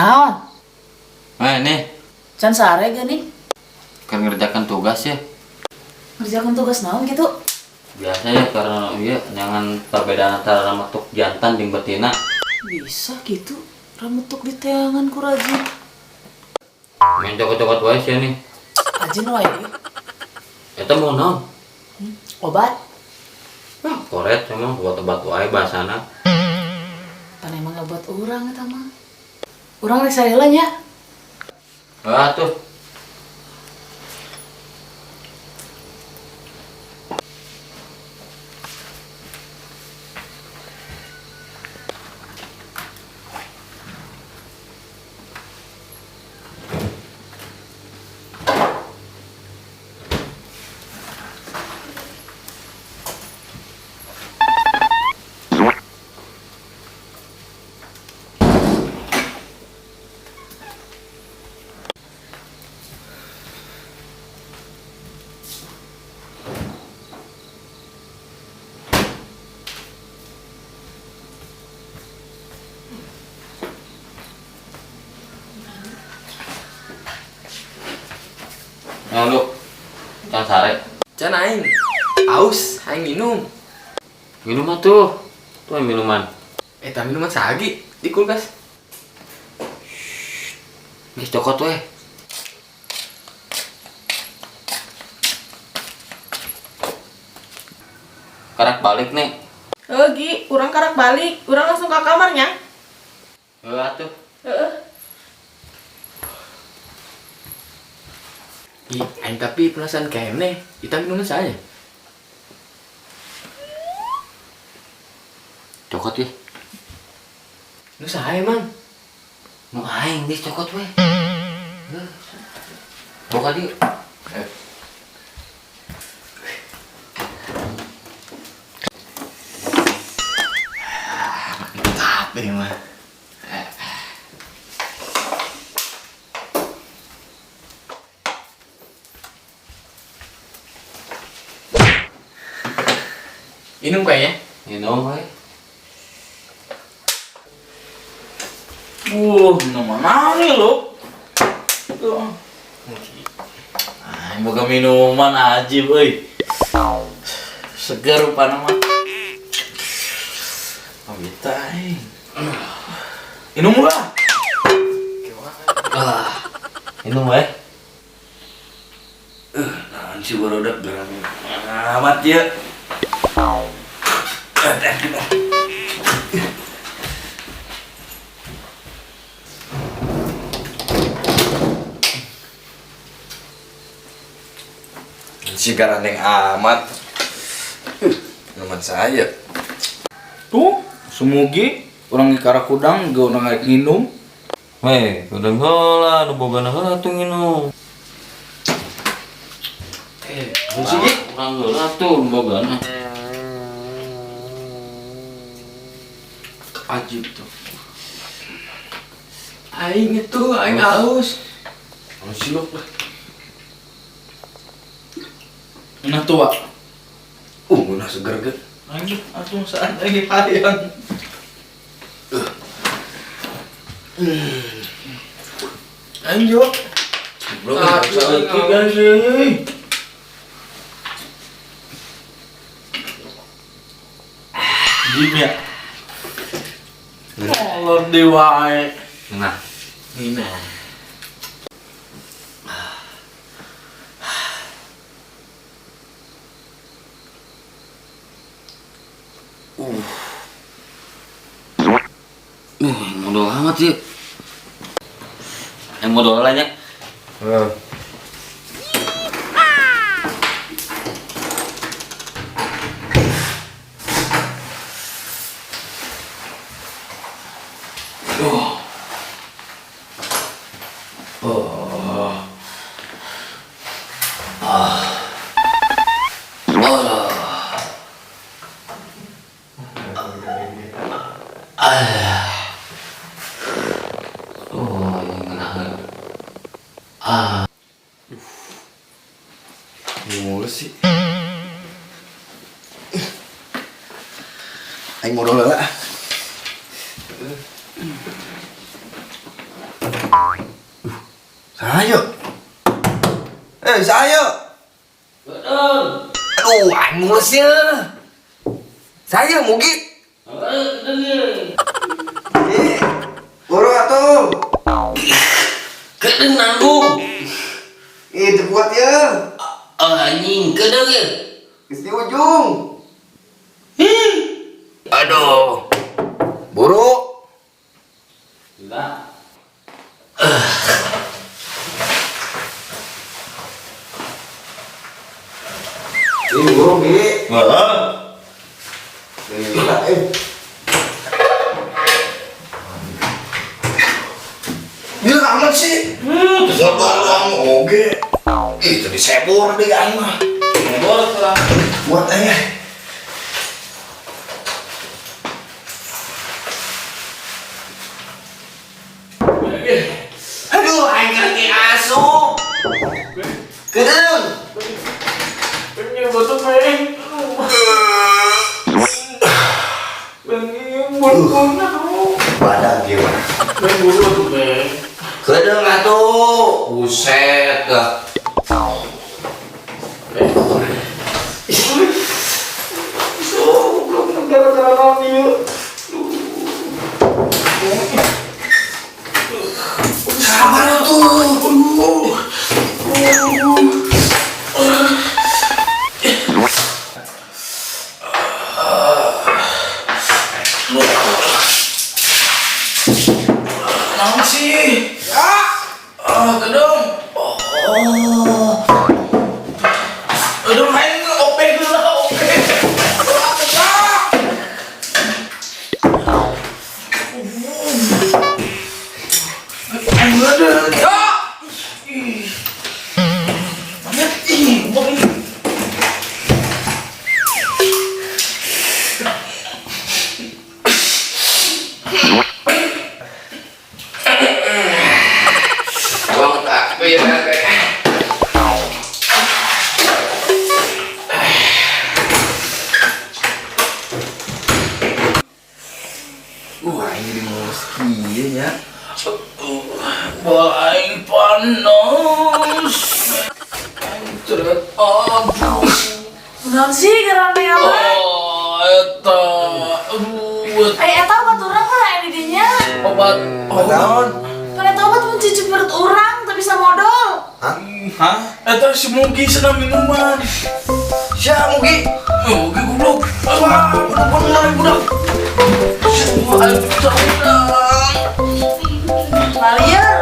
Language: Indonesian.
Naon? Nih, Can sare geuning. kan ngerjakan tugas ya. Ngerjakan tugas naon gitu? Biasa ya karena iya jangan perbedaan antara ramatuk jantan jeung betina. Bisa gitu. Ramutuk di teangan ku rajin. Main cokot-cokot wae sih nih. Rajin wae ieu. Eta mau naon? Obat. Koret emang buat obat wae bahasana. Pan emang obat urang eta mah. Urang rek sareula nya. Tuh. Nah lu, can sare. Can aing aus, aing minum. Minuman tuh. Tuh minuman. Eta minuman sagi di kulkas. Geus cokot we. Karak balik nih. Gi, urang karak balik, urang langsung ke kamarnya. Atuh. Ih, aing tapi perasaan kayaknya kita minuman saya. Cokot ya. Nu saha emang? Nu aing geus cokot we. Cokot ieu. Apa mah? Minum kayaknya. Minum we. Minuman mana nih lo? Ah, boga minuman ajib euy. Seger rupana mah. Abita aing. Minum lah. Minum we. Naon si barudak garang amat ya. Si garandeng amat. Minuman saya. Tuh, semugi orang di Karakudang gak orang naik minum. Weh, udah heula nu bogana heula tuh nginum. Sigi. Urang heula tuh nu bogana. Ajib tuh. Aing itu, aing haus. Kalau siluk lah. Nah tua. Nah seger ge. Anjir, atuh saat lagi hayang. Anjo. Belum Sakit salah guys. Jim ya. Molor di wae. Nah, Nina. modal amat sih. Yang modal lah nya. Mulu sih. Aing modal lah. Sayo. Sayo. Betul. Aduh, aing mulesnya. Saya mugi. Boro atuh. Kedeng nanggung. Itu kuat ya. Anjing kedeng ya. Geus di ujung. Aduh. Buru. Sudah. Ini buru Bi. Heeh. Gila amat sih. Doang oge. Itu disebor deh aing mah. Bos lah. Buat aja. Aduh, aing kaki asup. Kedeng. Ini betul Beng. Beng bulu-bulunya tuh. Badan gimana? Beng bulu tuh Beng. Kedeng atuh. Buset dah. Gara-gara ini. Sabar tuh. Naon sih? Kedong. Kedong main ope dulu lah, ope. Abang tak payah. Ini di moski ya. Aing panas. Aing teret aduh. Naon sih gerane ya mah? Eta. Aduh. Eta obat urang lah ini dinya. Obat. Naon? Kan eta obat mencuci perut urang tapi bisa modal. Hah? Eta si Mugi sedang minuman. Siapa Mugi? Mugi goblok. Budak-budak budak. Semua air bisa udang. Lalier.